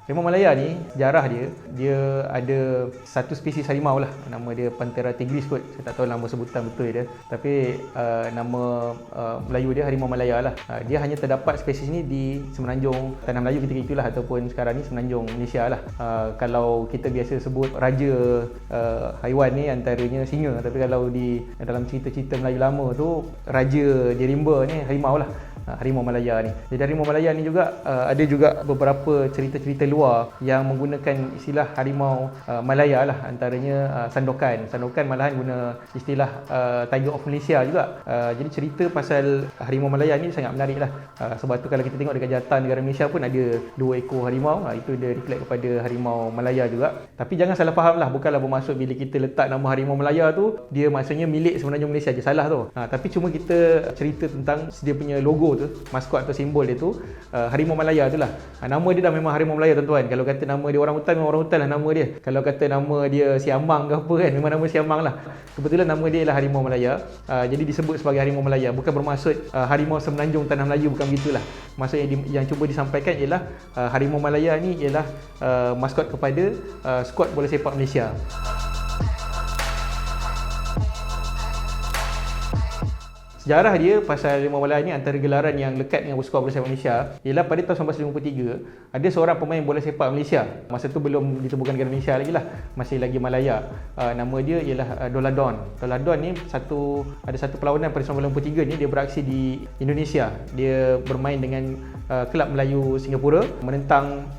Harimau Malaya ni, sejarah dia ada satu spesies harimau lah. Nama dia Panthera tigris kot. Saya tak tahu nama sebutan betul dia. Tapi nama Melayu dia Harimau Malaya lah. Dia hanya terdapat spesies ni di Semenanjung Tanah Melayu ketika itulah, ataupun sekarang ni Semenanjung Malaysia lah. Kalau kita biasa sebut raja haiwan ni antaranya singa, tapi kalau di dalam cerita-cerita Melayu lama tu, raja Jerimba ni harimau lah. Harimau Malaya ni. Jadi Harimau Malaya ni juga ada juga beberapa cerita-cerita luar yang menggunakan istilah Harimau Malaya lah, antaranya Sandokan. Sandokan malahan guna istilah Tiger of Malaysia juga. Jadi cerita pasal Harimau Malaya ni sangat menarik lah. Sebab tu kalau kita tengok dekat Jatan Negara Malaysia pun ada 2 ekor harimau. Itu dia reflect kepada Harimau Malaya juga. Tapi jangan salah faham lah, bukanlah bermaksud bila kita letak nama Harimau Malaya tu dia maksudnya milik Semenanjung Malaysia je, salah tu. Tapi cuma kita cerita tentang dia punya logo tu, maskot atau simbol dia tu Harimau Malaya tu lah. Nama dia dah memang Harimau Malaya tuan-tuan. Kalau kata nama dia orang hutan, memang orang hutan lah nama dia. Kalau kata nama dia Siamang ke apa kan, memang nama Siamang lah. Kebetulan nama dia ialah Harimau Malaya. Jadi disebut sebagai Harimau Malaya. Bukan bermaksud harimau Semenanjung Tanah Melayu, bukan begitulah. Maksud yang cuba disampaikan ialah Harimau Malaya ni ialah maskot kepada skuad bola sepak Malaysia. Sejarah dia pasal Harimau Malaya ni, antara gelaran yang lekat dengan skuad bola sepak Malaysia ialah pada tahun 1953 ada seorang pemain bola sepak Malaysia. Masa tu belum ditemukan negara Malaysia lagi lah, masih lagi Malaya. Nama dia ialah Doladon. Doladon ni ada satu perlawanan pada 1953 ni, dia beraksi di Indonesia. Dia bermain dengan kelab Melayu Singapura menentang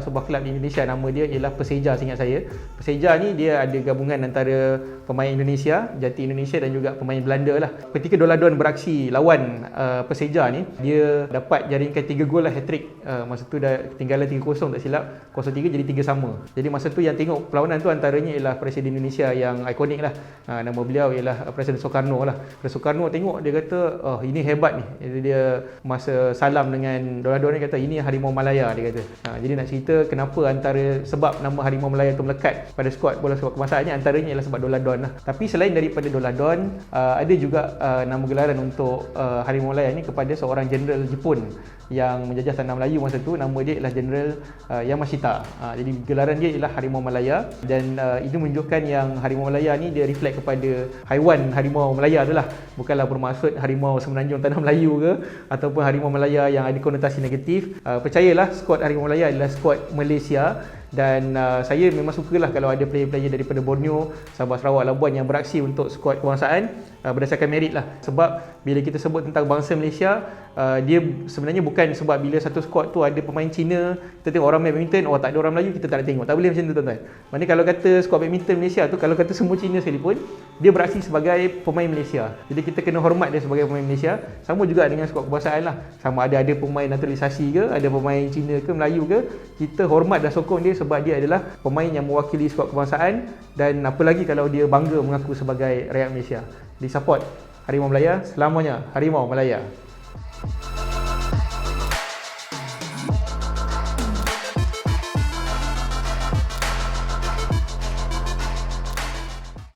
sebuah kelab di Indonesia. Nama dia ialah Persija, seingat saya. Persija ni dia ada gabungan antara pemain Indonesia, Jati Indonesia dan juga pemain Belanda lah. Ketika Doladon beraksi lawan Persija ni, dia dapat jaringkan 3 gol lah, hat-trick. Masa tu dah ketinggalan 3-0 tak silap, 0-3 jadi 3 sama. Jadi masa tu yang tengok perlawanan tu antaranya ialah Presiden Indonesia yang ikonik lah. Nama beliau ialah Presiden Soekarno lah. Presiden Soekarno tengok, dia kata, oh ini hebat ni. Jadi dia masa salam dengan Doladon ni kata, ini Harimau Malaya, dia kata. Jadi nak cerita kenapa antara sebab nama Harimau Malaya tu melekat pada skuad bola sepak kebangsaannya, antaranya ialah sebab Doladon lah. Tapi selain daripada Doladon, ada juga nama gelaran untuk Harimau Malaya ni kepada seorang jeneral Jepun yang menjajah tanah Melayu masa tu. Nama dia ialah Jeneral Yamashita. Jadi gelaran dia ialah Harimau Malaya, dan itu menunjukkan yang Harimau Malaya ni dia reflect kepada haiwan Harimau Malaya tu lah. Bukanlah bermaksud harimau Semenanjung Tanah Melayu ke ataupun Harimau Malaya yang ada konotasi negatif. Percayalah, skuad Harimau Malaya adalah skuad Malaysia. Dan saya memang sukalah kalau ada player-player daripada Borneo, Sabah, Sarawak, Labuan yang beraksi untuk skuad kebangsaan berdasarkan merit lah. Sebab bila kita sebut tentang bangsa Malaysia, dia sebenarnya bukan sebab bila satu skuad tu ada pemain Cina, kita tengok orang main badminton, oh tak ada orang Melayu, kita tak nak tengok. Tak boleh macam tu tuan-tuan. Maknanya kalau kata skuad badminton Malaysia tu, kalau kata semua Cina sekalipun, dia beraksi sebagai pemain Malaysia. Jadi kita kena hormat dia sebagai pemain Malaysia. Sama juga dengan skuad kebangsaan lah. Sama ada pemain naturalisasi ke, ada pemain Cina ke, Melayu ke, kita hormat dan sokong dia sebab dia adalah pemain yang mewakili skuad kebangsaan. Dan apa lagi kalau dia bangga mengaku sebagai rakyat Malaysia. Di support Harimau Malaya, selamanya Harimau Malaya.